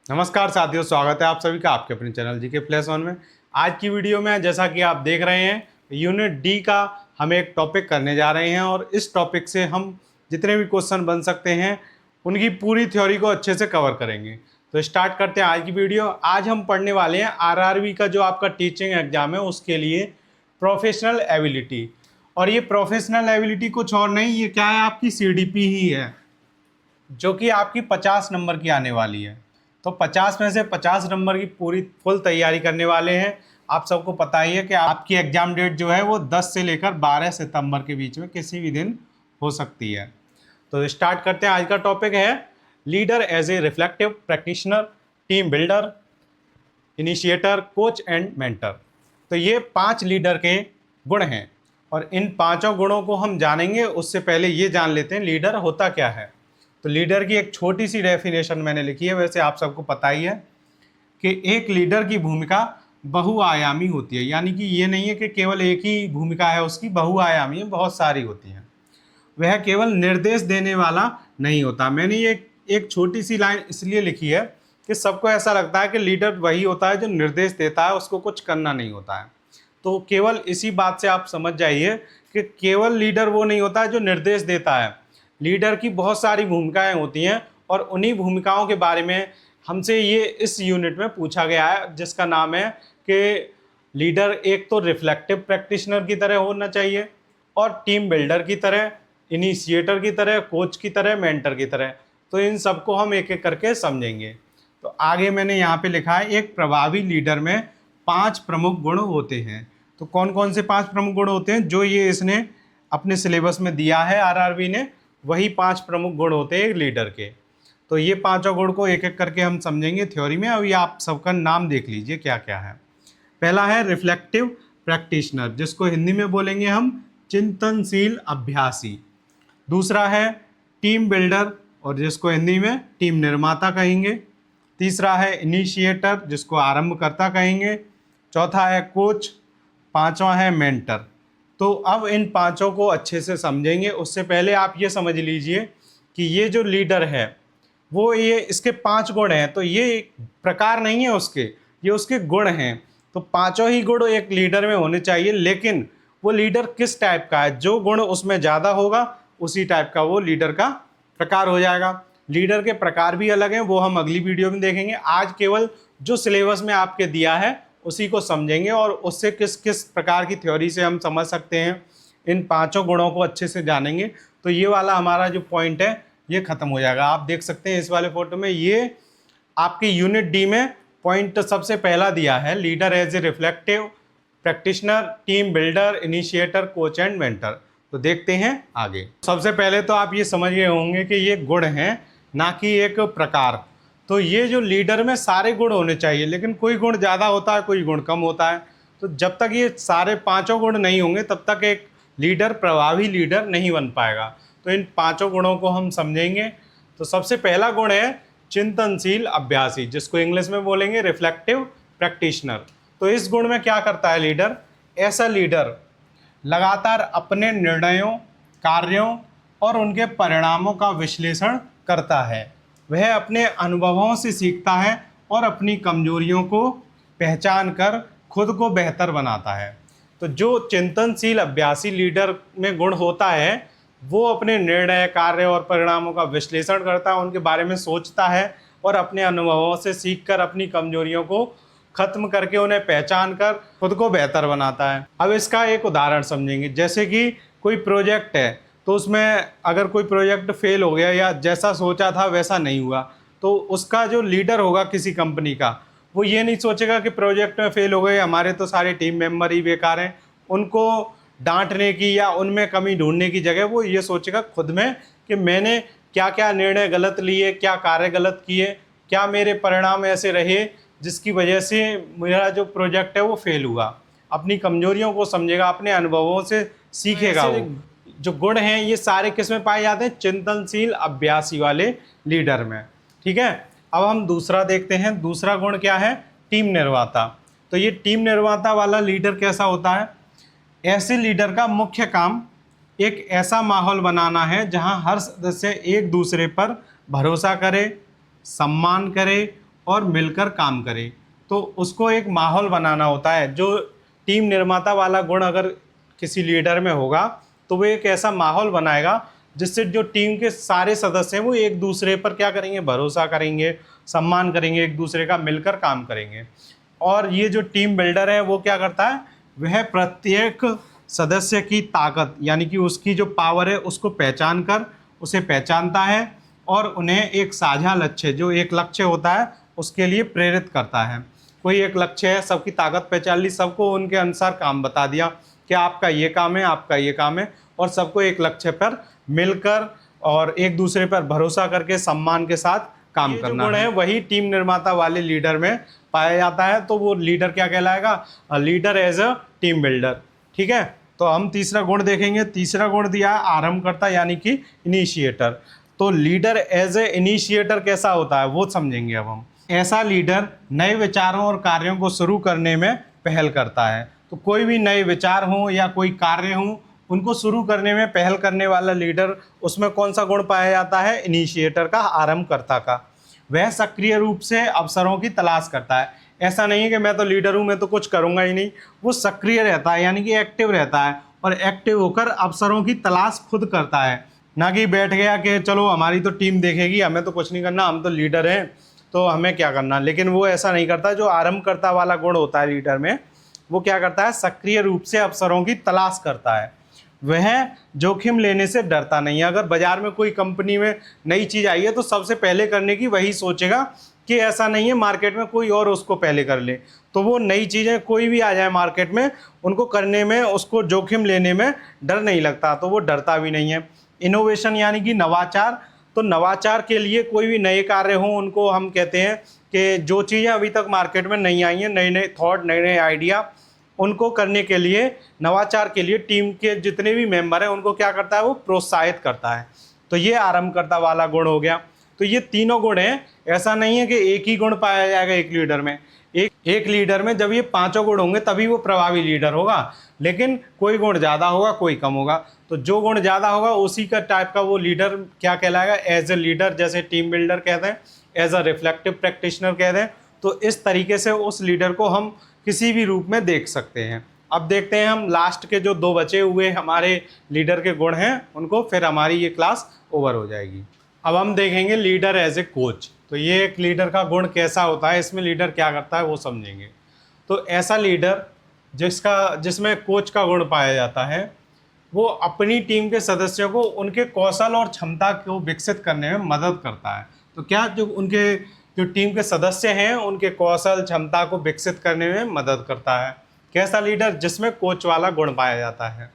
नमस्कार साथियों, स्वागत है आप सभी का आपके अपने चैनल जीके प्लस वन में। आज की वीडियो में जैसा कि आप देख रहे हैं, यूनिट डी का हम एक टॉपिक करने जा रहे हैं और इस टॉपिक से हम जितने भी क्वेश्चन बन सकते हैं उनकी पूरी थ्योरी को अच्छे से कवर करेंगे। तो स्टार्ट करते हैं आज की वीडियो। आज हम पढ़ने वाले हैं आरआरबी का जो आपका टीचिंग एग्जाम है उसके लिए प्रोफेशनल एबिलिटी। और ये प्रोफेशनल एबिलिटी कुछ और नहीं, ये क्या है, आपकी सीडीपी ही है, जो कि आपकी 50 नंबर की आने वाली है। तो 50 में से 50 नंबर की पूरी फुल तैयारी करने वाले हैं। आप सबको पता ही है कि आपकी एग्जाम डेट जो है वो 10 से लेकर 12 सितंबर के बीच में किसी भी दिन हो सकती है। तो स्टार्ट करते हैं। आज का टॉपिक है leader as a reflective practitioner, team builder, initiator, coach and mentor. तो ये 5 लीडर के गुण हैं और इन पांचों गुणों को हम जानेंगे। उससे पहले ये जान लेते हैं लीडर होता क्या है। तो लीडर की एक छोटी सी डेफिनेशन मैंने लिखी है। वैसे आप सबको पता ही है कि एक लीडर की भूमिका बहुआयामी होती है, यानी कि ये नहीं है कि केवल एक ही भूमिका है उसकी, बहुआयामी है, बहुत सारी होती हैं। वह केवल निर्देश देने वाला नहीं होता। मैंने ये एक छोटी सी लाइन इसलिए लिखी है कि सबको ऐसा लगता है कि लीडर वही होता है जो निर्देश देता है, उसको कुछ करना नहीं होता है। तो केवल इसी बात से आप समझ जाइए कि केवल लीडर वो नहीं होता है जो निर्देश देता है। लीडर की बहुत सारी भूमिकाएं होती हैं और उन्हीं भूमिकाओं के बारे में हमसे ये इस यूनिट में पूछा गया है, जिसका नाम है कि लीडर एक तो रिफ्लेक्टिव प्रैक्टिशनर की तरह होना चाहिए और टीम बिल्डर की तरह, इनिशिएटर की तरह, कोच की तरह, मेंटर की तरह। तो इन सबको हम एक एक करके समझेंगे। तो आगे मैंने यहाँ पे लिखा है, एक प्रभावी लीडर में 5 प्रमुख गुण होते हैं। तो कौन कौन से 5 प्रमुख गुण होते हैं जो ये इसने अपने सिलेबस में दिया है आरआरबी ने, वही 5 प्रमुख गुण होते हैं एक लीडर के। तो ये पांचों गुण को एक एक करके हम समझेंगे थ्योरी में। अब ये आप सबका नाम देख लीजिए क्या क्या है। पहला है रिफ्लेक्टिव प्रैक्टिशनर, जिसको हिंदी में बोलेंगे हम चिंतनशील अभ्यासी। दूसरा है टीम बिल्डर, और जिसको हिंदी में टीम निर्माता कहेंगे। तीसरा है इनिशिएटर, जिसको आरंभकर्ता कहेंगे। चौथा है कोच। पांचवा है मेंटर। तो अब इन पांचों को अच्छे से समझेंगे। उससे पहले आप ये समझ लीजिए कि ये जो लीडर है वो ये इसके 5 गुण हैं। तो ये प्रकार नहीं है उसके, ये उसके गुण हैं। तो पांचों ही गुण एक लीडर में होने चाहिए, लेकिन वो लीडर किस टाइप का है, जो गुण उसमें ज़्यादा होगा उसी टाइप का वो लीडर का प्रकार हो जाएगा। लीडर के प्रकार भी अलग हैं, वो हम अगली वीडियो में देखेंगे। आज केवल जो सिलेबस में आपके दिया है उसी को समझेंगे और उससे किस किस प्रकार की थ्योरी से हम समझ सकते हैं, इन पांचों गुणों को अच्छे से जानेंगे। तो ये वाला हमारा जो पॉइंट है ये खत्म हो जाएगा। आप देख सकते हैं इस वाले फोटो में, ये आपके यूनिट डी में पॉइंट सबसे पहला दिया है, leader as a reflective practitioner, team builder, initiator, coach and mentor. तो देखते हैं आगे। सबसे पहले तो आप ये समझ गए होंगे कि ये गुण हैं, ना कि एक प्रकार। तो ये जो लीडर में सारे गुण होने चाहिए, लेकिन कोई गुण ज़्यादा होता है, कोई गुण कम होता है। तो जब तक ये सारे पांचों गुण नहीं होंगे तब तक एक लीडर प्रभावी लीडर नहीं बन पाएगा। तो इन पांचों गुणों को हम समझेंगे। तो सबसे पहला गुण है चिंतनशील अभ्यासी, जिसको इंग्लिश में बोलेंगे रिफ्लेक्टिव प्रैक्टिशनर। तो इस गुण में क्या करता है लीडर? ऐसा लीडर लगातार अपने निर्णयों, कार्यों और उनके परिणामों का विश्लेषण करता है। वह अपने अनुभवों से सीखता है और अपनी कमजोरियों को पहचान कर खुद को बेहतर बनाता है। तो जो चिंतनशील अभ्यासी लीडर में गुण होता है, वो अपने निर्णय, कार्य और परिणामों का विश्लेषण करता है, उनके बारे में सोचता है और अपने अनुभवों से सीखकर अपनी कमजोरियों को खत्म करके उन्हें पहचान कर खुद को बेहतर बनाता है। अब इसका एक उदाहरण समझेंगे। जैसे कि कोई प्रोजेक्ट है, तो उसमें अगर कोई प्रोजेक्ट फेल हो गया या जैसा सोचा था वैसा नहीं हुआ, तो उसका जो लीडर होगा किसी कंपनी का, वो ये नहीं सोचेगा कि प्रोजेक्ट में फेल हो गए, हमारे तो सारे टीम मेंबर ही बेकार हैं। उनको डांटने की या उनमें कमी ढूंढने की जगह वो ये सोचेगा खुद में कि मैंने क्या क्या निर्णय गलत लिए, क्या कार्य गलत किए, क्या मेरे परिणाम ऐसे रहे जिसकी वजह से मेरा जो प्रोजेक्ट है वो फेल हुआ। अपनी कमजोरियों को समझेगा, अपने अनुभवों से सीखेगा। वो जो गुण हैं ये सारे किस में पाए जाते हैं? चिंतनशील अभ्यासी वाले लीडर में। ठीक है, अब हम दूसरा देखते हैं। दूसरा गुण क्या है? टीम निर्माता। तो ये टीम निर्माता वाला लीडर कैसा होता है? ऐसे लीडर का मुख्य काम एक ऐसा माहौल बनाना है जहां हर सदस्य एक दूसरे पर भरोसा करे, सम्मान करे और मिलकर काम करे। तो उसको एक माहौल बनाना होता है। जो टीम निर्माता वाला गुण अगर किसी लीडर में होगा तो वो एक ऐसा माहौल बनाएगा जिससे जो टीम के सारे सदस्य हैं वो एक दूसरे पर क्या करेंगे, भरोसा करेंगे, सम्मान करेंगे, एक दूसरे का मिलकर काम करेंगे। और ये जो टीम बिल्डर है वो क्या करता है, वह प्रत्येक सदस्य की ताकत यानी कि उसकी जो पावर है उसको पहचान कर उसे पहचानता है और उन्हें एक साझा लक्ष्य, जो एक लक्ष्य होता है उसके लिए प्रेरित करता है। कोई एक लक्ष्य है, सबकी ताकत पहचान ली, सबको उनके अनुसार काम बता दिया कि आपका ये काम है, आपका ये काम है, और सबको एक लक्ष्य पर मिलकर और एक दूसरे पर भरोसा करके सम्मान के साथ काम करना गुण है वही टीम निर्माता वाले लीडर में पाया जाता है। तो वो लीडर क्या कहलाएगा, leader as a team builder. ठीक है, तो हम तीसरा गुण देखेंगे। तीसरा गुण दिया है आरंभकर्ता यानी कि इनिशिएटर। तो लीडर एज ए इनिशिएटर कैसा होता है वो समझेंगे अब हम। ऐसा लीडर नए विचारों और कार्यों को शुरू करने में पहल करता है। तो कोई भी नए विचार हों या कोई कार्य हों, उनको शुरू करने में पहल करने वाला लीडर, उसमें कौन सा गुण पाया जाता है, इनिशिएटर का, आरंभकर्ता का। वह सक्रिय रूप से अवसरों की तलाश करता है। ऐसा नहीं है कि मैं तो लीडर हूँ, मैं तो कुछ करूँगा ही नहीं। वो सक्रिय रहता है यानी कि एक्टिव रहता है और एक्टिव होकर अवसरों की तलाश खुद करता है, ना कि बैठ गया कि चलो हमारी तो टीम देखेगी, हमें तो कुछ नहीं करना, हम तो लीडर हैं तो हमें क्या करना। लेकिन वो ऐसा नहीं करता। जो आरंभकर्ता वाला गुण होता है लीडर में, वो क्या करता है, सक्रिय रूप से अवसरों की तलाश करता है। वह जोखिम लेने से डरता नहीं है। अगर बाजार में कोई कंपनी में नई चीज़ आई है तो सबसे पहले करने की वही सोचेगा कि ऐसा नहीं है मार्केट में कोई और उसको पहले कर ले। तो वो नई चीज़ें कोई भी आ जाए मार्केट में, उनको करने में, उसको जोखिम लेने में डर नहीं लगता, तो वो डरता भी नहीं है। इनोवेशन यानी कि नवाचार। तो नवाचार के लिए कोई भी नए कार्य हों, उनको हम कहते हैं कि जो चीज़ें अभी तक मार्केट में नहीं आई हैं, नए नए थॉट, नए नए आइडिया, उनको करने के लिए, नवाचार के लिए टीम के जितने भी मेंबर हैं उनको क्या करता है, वो प्रोत्साहित करता है। तो ये आरंभकर्ता वाला गुण हो गया। तो ये तीनों गुण हैं। ऐसा नहीं है कि एक ही गुण पाया जाएगा एक लीडर में। एक लीडर में जब ये पांचों गुण होंगे तभी वो प्रभावी लीडर होगा। लेकिन कोई गुण ज़्यादा होगा, कोई कम होगा। तो जो गुण ज़्यादा होगा उसी का टाइप का वो लीडर क्या कहलाएगा, एज ए लीडर। जैसे टीम बिल्डर कहते हैं, एज अ रिफ्लेक्टिव प्रैक्टिशनर कहते हैं। तो इस तरीके से उस लीडर को हम किसी भी रूप में देख सकते हैं। अब देखते हैं हम लास्ट के जो दो बचे हुए हमारे लीडर के गुण हैं उनको, फिर हमारी ये क्लास ओवर हो जाएगी। अब हम देखेंगे लीडर एज ए कोच। तो ये एक लीडर का गुण कैसा होता है, इसमें लीडर क्या करता है वो समझेंगे। तो ऐसा लीडर जिसमें कोच का गुण पाया जाता है, वो अपनी टीम के सदस्यों को उनके कौशल और क्षमता को विकसित करने में मदद करता है। तो क्या जो टीम के सदस्य हैं उनके कौशल क्षमता को विकसित करने में मदद करता है। कैसा लीडर, जिसमें कोच वाला गुण पाया जाता है।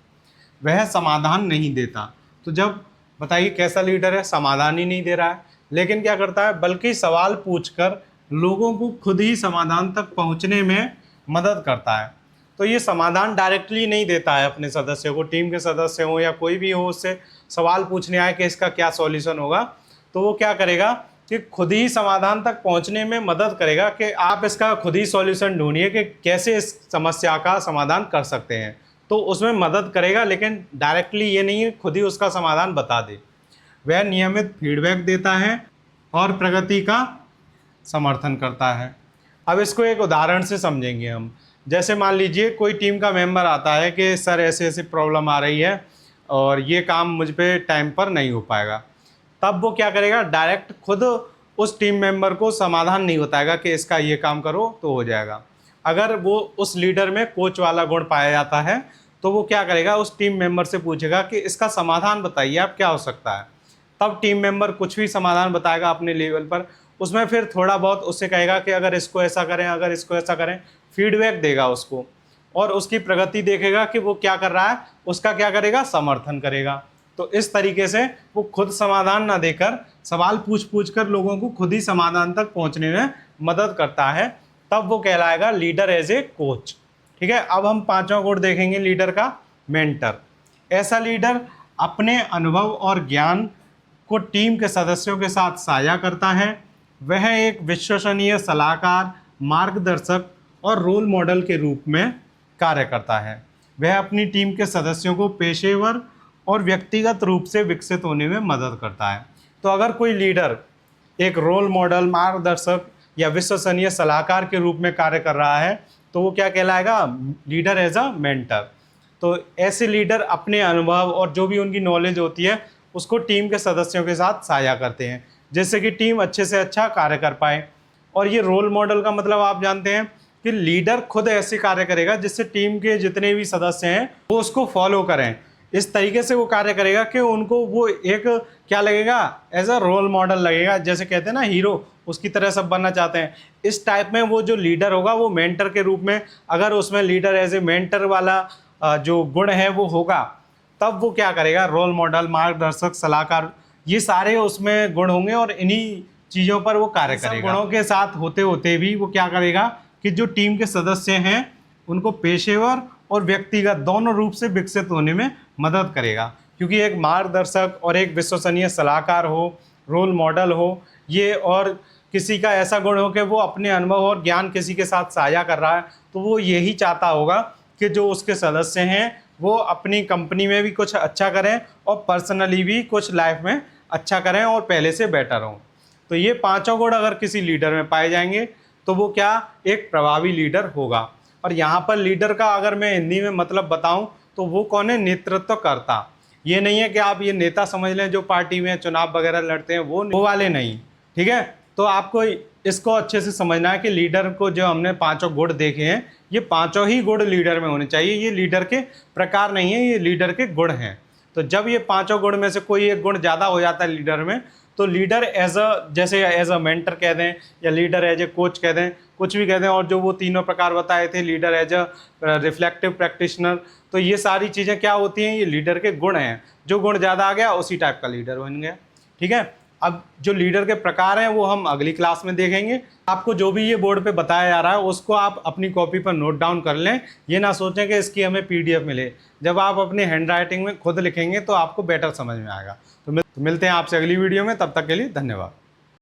वह समाधान नहीं देता। तो जब बताइए कैसा लीडर है, समाधान ही नहीं दे रहा है, लेकिन क्या करता है, बल्कि सवाल पूछकर लोगों को खुद ही समाधान तक पहुंचने में मदद करता है। तो ये समाधान डायरेक्टली नहीं देता है अपने सदस्यों को, टीम के सदस्य हो या कोई भी हो, उससे सवाल पूछने आए कि इसका क्या सॉल्यूशन होगा, तो वो क्या करेगा कि खुद ही समाधान तक पहुंचने में मदद करेगा कि आप इसका खुद ही सॉल्यूशन ढूंढिए कि कैसे इस समस्या का समाधान कर सकते हैं। तो उसमें मदद करेगा, लेकिन डायरेक्टली ये नहीं है खुद ही उसका समाधान बता दे। वह नियमित फीडबैक देता है और प्रगति का समर्थन करता है। अब इसको एक उदाहरण से समझेंगे हम। जैसे मान लीजिए कोई टीम का मेंबर आता है कि सर ऐसे ऐसी प्रॉब्लम आ रही है और ये काम मुझ पे टाइम पर नहीं हो पाएगा। तब वो क्या करेगा, डायरेक्ट खुद उस टीम मेंबर को समाधान नहीं बताएगा कि इसका ये काम करो तो हो जाएगा। अगर वो उस लीडर में कोच वाला गुण पाया जाता है तो वो क्या करेगा, उस टीम मेंबर से पूछेगा कि इसका समाधान बताइए, आप क्या हो सकता है। तब टीम मेंबर कुछ भी समाधान बताएगा अपने लेवल पर। उसमें फिर थोड़ा बहुत उससे कहेगा कि अगर इसको ऐसा करें, अगर इसको ऐसा करें, फीडबैक देगा उसको और उसकी प्रगति देखेगा कि वो क्या कर रहा है, उसका क्या करेगा, समर्थन करेगा। तो इस तरीके से वो खुद समाधान ना देकर सवाल पूछ कर लोगों को खुद ही समाधान तक पहुंचने में मदद करता है। तब वो कहलाएगा लीडर एज ए कोच। ठीक है, अब हम पांचवा गुण देखेंगे लीडर का, मेंटर। ऐसा लीडर अपने अनुभव और ज्ञान को टीम के सदस्यों के साथ साझा करता है। वह एक विश्वसनीय सलाहकार, मार्गदर्शक और रोल मॉडल के रूप में कार्य करता है। वह अपनी टीम के सदस्यों को पेशेवर और व्यक्तिगत रूप से विकसित होने में मदद करता है। तो अगर कोई लीडर एक रोल मॉडल, मार्गदर्शक या विश्वसनीय सलाहकार के रूप में कार्य कर रहा है तो वो क्या कहलाएगा, लीडर एज अ मेंटर। तो ऐसे लीडर अपने अनुभव और जो भी उनकी नॉलेज होती है उसको टीम के सदस्यों के साथ साझा करते हैं, जिससे कि टीम अच्छे से अच्छा कार्य कर पाए। और ये रोल मॉडल का मतलब आप जानते हैं कि लीडर खुद ऐसे कार्य करेगा जिससे टीम के जितने भी सदस्य हैं वो उसको फॉलो करें। इस तरीके से वो कार्य करेगा कि उनको वो एक क्या लगेगा, एज अ रोल मॉडल लगेगा। जैसे कहते हैं ना हीरो, उसकी तरह सब बनना चाहते हैं। इस टाइप में वो जो लीडर होगा वो मेंटर के रूप में, अगर उसमें लीडर एज ए मेंटर वाला जो गुण है वो होगा, तब वो क्या करेगा, रोल मॉडल, मार्गदर्शक, सलाहकार, ये सारे उसमें गुण होंगे और इन्हीं चीज़ों पर वो कार्य करेगा। गुणों के साथ होते होते भी वो क्या करेगा कि जो टीम के सदस्य हैं उनको पेशेवर और व्यक्तिगत दोनों रूप से विकसित होने में मदद करेगा। क्योंकि एक मार्गदर्शक और एक विश्वसनीय सलाहकार हो, रोल मॉडल हो, ये और किसी का ऐसा गुण हो कि वो अपने अनुभव और ज्ञान किसी के साथ साझा कर रहा है, तो वो यही चाहता होगा कि जो उसके सदस्य हैं वो अपनी कंपनी में भी कुछ अच्छा करें और पर्सनली भी कुछ लाइफ में अच्छा करें और पहले से बेटर हों। तो ये पांचों गुण अगर किसी लीडर में पाए जाएंगे तो वो क्या, एक प्रभावी लीडर होगा। और यहाँ पर लीडर का अगर मैं हिंदी में मतलब बताऊं तो वो कौन है, नेतृत्व करता। ये नहीं है कि आप ये नेता समझ लें जो पार्टी में चुनाव वगैरह लड़ते हैं, वो वाले नहीं, ठीक है। तो आपको इसको अच्छे से समझना है कि लीडर को जो हमने पांचों गुण देखे हैं, ये पांचों ही गुण लीडर में होने चाहिए। ये लीडर के प्रकार नहीं है, ये लीडर के गुण हैं। तो जब ये पांचों गुण में से कोई एक गुण ज़्यादा हो जाता है लीडर में, तो लीडर जैसे एज अ मेंटर कह दें या लीडर एज ए कोच कह दें, कुछ भी कह दें, और जो वो तीनों प्रकार बताए थे, leader as a reflective practitioner, तो ये सारी चीज़ें क्या होती हैं, ये लीडर के गुण हैं। जो गुण ज़्यादा आ गया उसी टाइप का लीडर बन गया, ठीक है। अब जो लीडर के प्रकार हैं वो हम अगली क्लास में देखेंगे। आपको जो भी ये बोर्ड पे बताया जा रहा है उसको आप अपनी कॉपी पर नोट डाउन कर लें। ये ना सोचें कि इसकी हमें PDF मिले। जब आप अपनी हैंड राइटिंग में खुद लिखेंगे तो आपको बेटर समझ में आएगा। तो मिलते हैं आपसे अगली वीडियो में, तब तक के लिए धन्यवाद।